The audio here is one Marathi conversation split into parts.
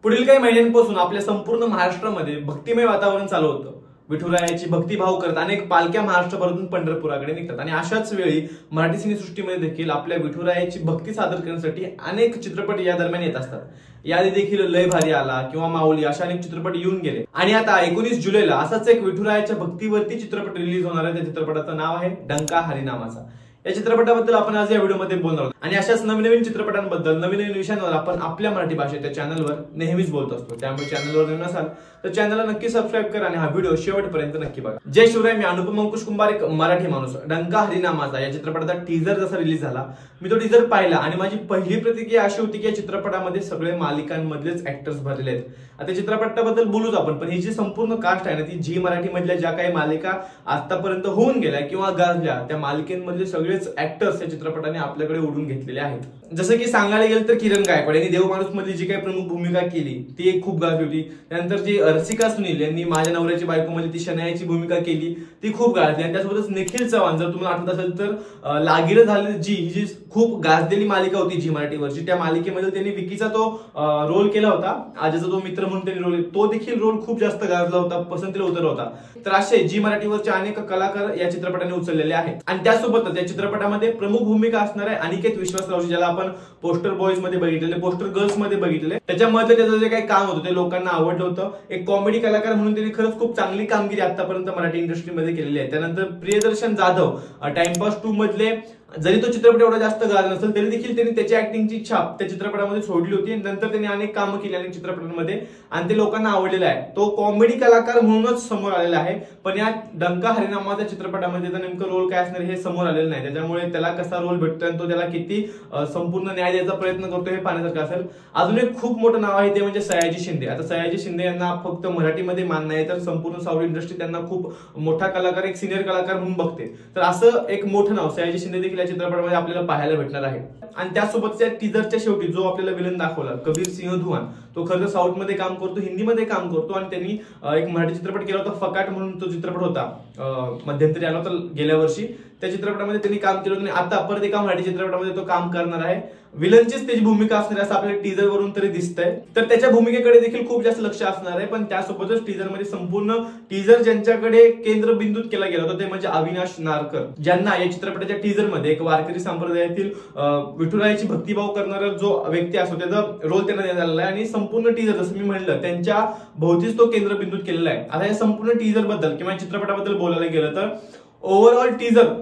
पुढील काही महिन्यांपासून आपल्या संपूर्ण महाराष्ट्रामध्ये भक्तिमय वातावरण चालू होतं। विठुरायाची भक्तिभाव करत अनेक पालख्या महाराष्ट्रभरातून पंढरपुराकडे निघतात आणि अशाच वेळी मराठी सिनेसृष्टीमध्ये देखील आपल्या विठुरायाची भक्ती सादर करण्यासाठी अनेक चित्रपट या दरम्यान येत असतात। याआधी देखील लय भारी आला किंवा माऊली अशा अनेक चित्रपट येऊन गेले आणि आता 19 जुलैला असाच एक विठुरायाच्या भक्तीवरती चित्रपट रिलीज होणार आहे। त्या चित्रपटाचं नाव आहे डंका हरिनामाचा। या चित्रपटाबद्दल आपण आज या व्हिडिओमध्ये बोलणार आहोत आणि अशाच नवीन चित्रपटांबद्दल नवीन विषयांवर आपण आपल्या मराठी भाषेच्या चॅनलवर नेहमीच बोलत असतो। त्यामुळे चॅनलवर नवीन असाल तर चॅनलला नक्की सबस्क्राइब करा आणि हा व्हिडिओ शेवटपर्यंत नक्की बघा। जय शिवराय, मी अनुपम अंकुश कुंभार, एक मराठी माणूस। डंका हरिनामाचा या चित्रपटाचा टीजर जसा रिलीज झाला, मी तो टीजर पाहिला आणि माझी पहिली प्रतिक्रिया अशी होती की या चित्रपटामध्ये सगळे मालिकांमधलेच ऍक्टर्स भरलेले आहेत। आता चित्रपटाबद्दल बोलूच आपण, पण ही जी संपूर्ण कास्ट आहे ना, ती झी मराठी मधल्या ज्या काही मालिका आतापर्यंत होऊन गेल्या किंवा गाजल्या त्या मालिकेमधले सगळेच ऍक्टर्स या चित्रपटाने आपल्याकडे ओढून घेतलेले आहेत। जसं की सांगायला गेलं तर किरण गायकवाड यांनी देवमाणूस मधली जी काही प्रमुख भूमिका केली ती एक खूप गाजली होती। त्यानंतर जी रसिका सुनील यांनी माझ्या नवऱ्याची बायको मध्ये ती शनायाची भूमिका केली ती खूप गाजली आणि त्यासोबतच निखिल चव्हाण, जर तुम्हाला आठवत असेल तर लागीर झाले जी ही जी खूप गाजलेली मालिका होती झी मराठीवरची, त्या मालिकेमध्ये त्यांनी विकीचा तो रोल केला होता, आजीचा तो मित्र म्हणून त्यांनी रोल, तो देखील रोल खूप जास्त गाजला होता, पसंतीला उतरला होता। तर असे झी मराठीवरचे अनेक कलाकार या चित्रपटाने उचललेले आहेत आणि त्यासोबतच या चित्रपटामध्ये प्रमुख भूमिका असणार आहे अनिकेत विश्वासरावची, ज्याला आपण पोस्टर बॉयज मध्ये बघितलेले, पोस्टर गर्ल्स मध्ये बघितले। त्याच्यामध्ये त्याचं जे काही काम होतं ते लोकांना आवडलं होतं। एक कॉमेडी कलाकार म्हणून त्यांनी खरंच खूप चांगली कामगिरी आतापर्यंत मराठी इंडस्ट्रीमध्ये केलेली आहे। त्यानंतर प्रियदर्शन जाधव टाइमपास 2 मधले, जरी तो चित्रपट एवढा जास्त गाजला नसेल तरी देखील त्यांनी त्याची ऍक्टिंगची छाप त्या चित्रपटामध्ये सोडली होती। नंतर त्यांनी अनेक कामं केली अनेक चित्रपटांमध्ये आणि ते लोकांना आवडलेलं आहे। तो कॉमेडी कलाकार म्हणूनच समोर आलेला आहे, पण या डंका हरिनामाच्या चित्रपटामध्ये त्याचा नेमकं रोल काय असणार हे समोर आलेलं नाही। त्याच्यामुळे त्याला कसा रोल भेटतोय आणि तो त्याला किती संपूर्ण न्याय द्यायचा प्रयत्न करतोय हे पाहण्यासारखं असेल। अजून एक खूप मोठं नाव आहे ते म्हणजे सयाजी शिंदे। आता सयाजी शिंदे यांना फक्त मराठीमध्ये मान नाही तर संपूर्ण साऊथ इंडस्ट्री त्यांना खूप मोठा कलाकार, एक सिनियर कलाकार म्हणून बघते। तर असं एक मोठं नाव सयाजी शिंदे देखील या चित्रपटामध्ये आपल्याला पाहायला भेटणार आहे। आणि त्यासोबत त्या टीजरच्या शेवटी जो आपल्याला विलन दाखवला कबीर सिंह धुआन, तो खरं साऊथ मध्ये काम करतो, हिंदीमध्ये काम करतो आणि त्यांनी एक मराठी चित्रपट केला होता फकाट म्हणून, तो चित्रपट होता मध्यंतरी आला होता गेल्या वर्षी, त्या चित्रपटामध्ये त्यांनी काम केलं होतं आणि आता परत एका मराठी चित्रपटामध्ये तो काम करणार आहे। विलनचीच त्याची भूमिका असणार असं आपल्याला टीजर वरून तरी दिसतंय, तर त्याच्या भूमिकेकडे देखील खूप जास्त लक्ष असणार आहे। पण त्यासोबतच टीजर मध्ये संपूर्ण टीजर ज्यांच्याकडे केंद्रबिंदूत केला गेला होता ते म्हणजे अविनाश नारकर, ज्यांना या चित्रपटाच्या टीजर मध्ये एक वारकरी संप्रदायातील विठुरायाची भक्तिभाव करणारा जो व्यक्ती असतो त्याचा रोल त्यांना देण्यात आलेला आहे आणि संपूर्ण टीजर जसं मी म्हणलं त्यांच्या भोवतीच तो केंद्रबिंदूत केलेला आहे। आता या संपूर्ण टीजर बद्दल किंवा चित्रपटाबद्दल बोलायला गेलं तर ओव्हरऑल टीजर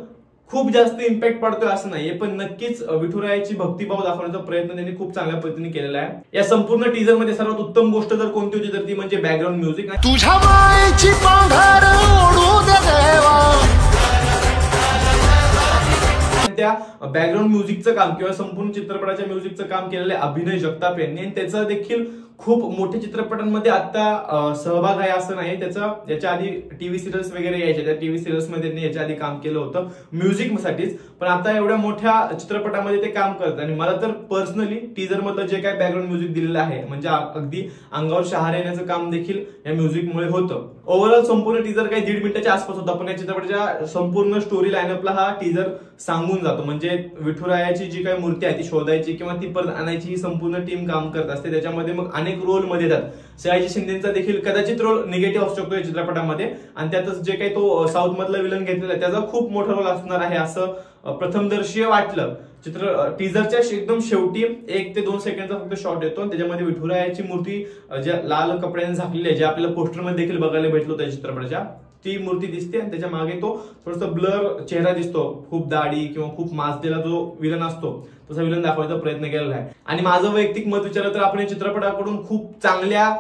खूप जास्त इम्पॅक्ट पडतोय असं नाहीये, पण नक्कीच विठुरायाची भक्तिभाव दाखवण्याचा प्रयत्न त्यांनी खूप चांगल्या पद्धतीने केलेला आहे। या संपूर्ण टीजर मध्ये सर्वात उत्तम गोष्ट जर कोणती होती तर ती म्हणजे बॅकग्राऊंड म्युझिक। तुझ्या मायेची पांघर ओढू दे देवा, त्या बॅकग्राऊंड म्युझिकचं काम किंवा संपूर्ण चित्रपटाच्या म्युझिकचं काम केलेलं आहे अभिनय जगताप यांनी आणि त्याचा देखील खूप मोठ्या चित्रपटांमध्ये आता सहभाग आहे असं नाही। त्याचा याच्या आधी टीव्ही सिरियल्स वगैरे यायच्या, त्या टीव्ही सिरियल्स मध्ये त्यांनी याच्या आधी काम केलं होतं म्युझिक साठीच, पण आता एवढ्या मोठ्या चित्रपटामध्ये ते काम करतात आणि मला तर पर्सनली टीजर मधलं जे काय बॅकग्राऊंड म्युझिक दिलेलं आहे म्हणजे अगदी अंगावर शहारे येण्याचं काम देखील या म्युझिकमुळे होतं। ओव्हरऑल संपूर्ण टीजर काही 1.5 मिनिटाच्या आसपास होता, पण या चित्रपटाच्या संपूर्ण स्टोरी लाईनअपला हा टीजर सांगून जातो। म्हणजे विठुरायाची जी काही मूर्ती आहे ती शोधायची किंवा ती परत आणायची ही संपूर्ण टीम काम करत असते। त्याच्यामध्ये मग अनेक रोल मध्ये येतात। सयाजी शिंदेचा देखील कदाचित रोल निगेटिव्ह असू शकतो या चित्रपटामध्ये आणि त्यातच जे काही तो साऊथ मधला विलन घेतलेला आहे त्याचा खूप मोठा रोल असणार आहे असं प्रथमदर्शीय वाटलं। टीजरच्या एकदम शेवटी 1 ते 2 सेकंडचा फक्त शॉट येतो आणि त्याच्यामध्ये विठुरायाची मूर्ती ज्या लाल कपड्याने झाकलेली आहे, जे आपल्याला पोस्टरमध्ये देखील बघायला भेटलो होतं चित्रपटाच्या, ती मूर्ती दिसते आणि त्याच्या मागे तो थोडासा ब्लर चेहरा दिसतो, खूप दाढी किंवा खूप माजलेला जो विलन असतो तसा विलन दाखवायचा प्रयत्न केलेला आहे। आणि माझं वैयक्तिक मत विचारलं तर आपण या चित्रपटाकडून खूप चांगल्या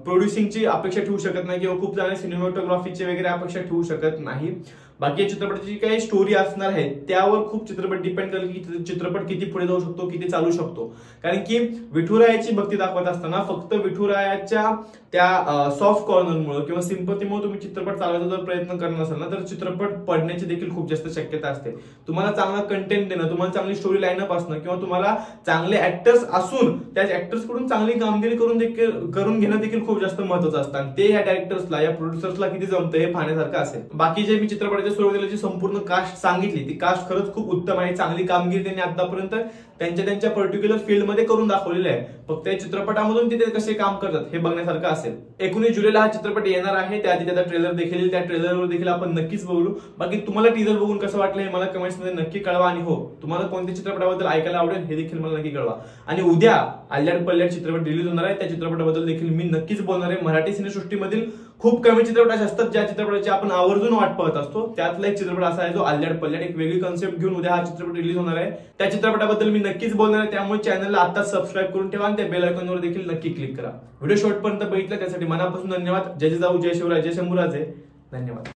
प्रोड्युसिंगची अपेक्षा ठेवू शकत नाही किंवा खूप चांगल्या सिनेमॅटोग्राफीची वगैरे अपेक्षा ठेवू शकत नाही। बाकी या चित्रपटाची काही स्टोरी असणार आहे त्यावर खूप चित्रपट डिपेंड करेल की चित्रपट किती पुढे जाऊ शकतो, किती चालू शकतो। कारण की विठुरायाची भक्ती दाखवत असताना फक्त विठुरायाच्या त्या सॉफ्ट कॉर्नरमुळे किंवा सिंपथीमुळे तुम्ही चित्रपट चालवायचा जर प्रयत्न करणार असाल ना तर चित्रपट पडण्याची देखील खूप जास्त शक्यता असते। तुम्हाला चांगला कंटेंट देणं, तुम्हाला चांगली स्टोरी लाईनअप असणं किंवा तुम्हाला चांगले ऍक्टर्स असून त्या ऍक्टर्स कडून चांगली कामगिरी करून घेणं देखील खूप जास्त महत्त्वाचं असतं आणि ते या डायरेक्टर्सला, या प्रोड्युसर्सला किती जमतं हे पाहण्यासारखं असेल। बाकी जे मी चित्रपटाच्या सुरुवातीला जी संपूर्ण कास्ट सांगितली ती कास्ट खरंच खूप उत्तम आहे, चांगली कामगिरी त्यांनी आतापर्यंत त्यांच्या पर्टिक्युलर फील्डमध्ये करून दाखवलेलं आहे. फक्त या चित्रपटामधून ते कसे काम करतात हे बघण्यासारखं असेल. 19 जुलैला हा चित्रपट येणार आहे. त्याआधी त्याचा ट्रेलर देखील येईल. त्या ट्रेलरवर देखील आपण नक्कीच बोलू. बाकी तुम्हाला टीजर बघून कसं वाटलं हे मला कमेंट्समध्ये नक्की कळवा. आणि हो, तुम्हाला कोणत्या चित्रपटाबद्दल ऐकायला आवडेल हे देखील मला नक्की कळवा. आणि उद्या अल्ल्याड पल्ल्याड चित्रपट रिलीज होणार आहे. त्या चित्रपटाबद्दल देखील मी नक्कीच बोलणार आहे. मराठी सिनेसृष्टीमधील खूप कमी चित्रपट असे असतात ज्या चित्रपटाची आपण आवर्जून वाट पाहत असतो. त्यातला एक चित्रपट असा आहे जो अल्ल्याड पल्ल्याड. एक वेगळी कन्सेप्ट घेऊन उद्या हा चित्रपट रिलीज होणार आहे. त्या चित्रपटाबद्दल मी नक्कीच बोलणार आहे. त्यामुळे चॅनलला आताच सबस्क्राईब करून ठेवा आणि त्या बेल आयकॉनवर देखील नक्की क्लिक करा. व्हिडिओ शेवटपर्यंत बघितला त्यासाठी मनापासून धन्यवाद. जय जिजाऊ, जय शिवराय, जय शंभूराजे. धन्यवाद.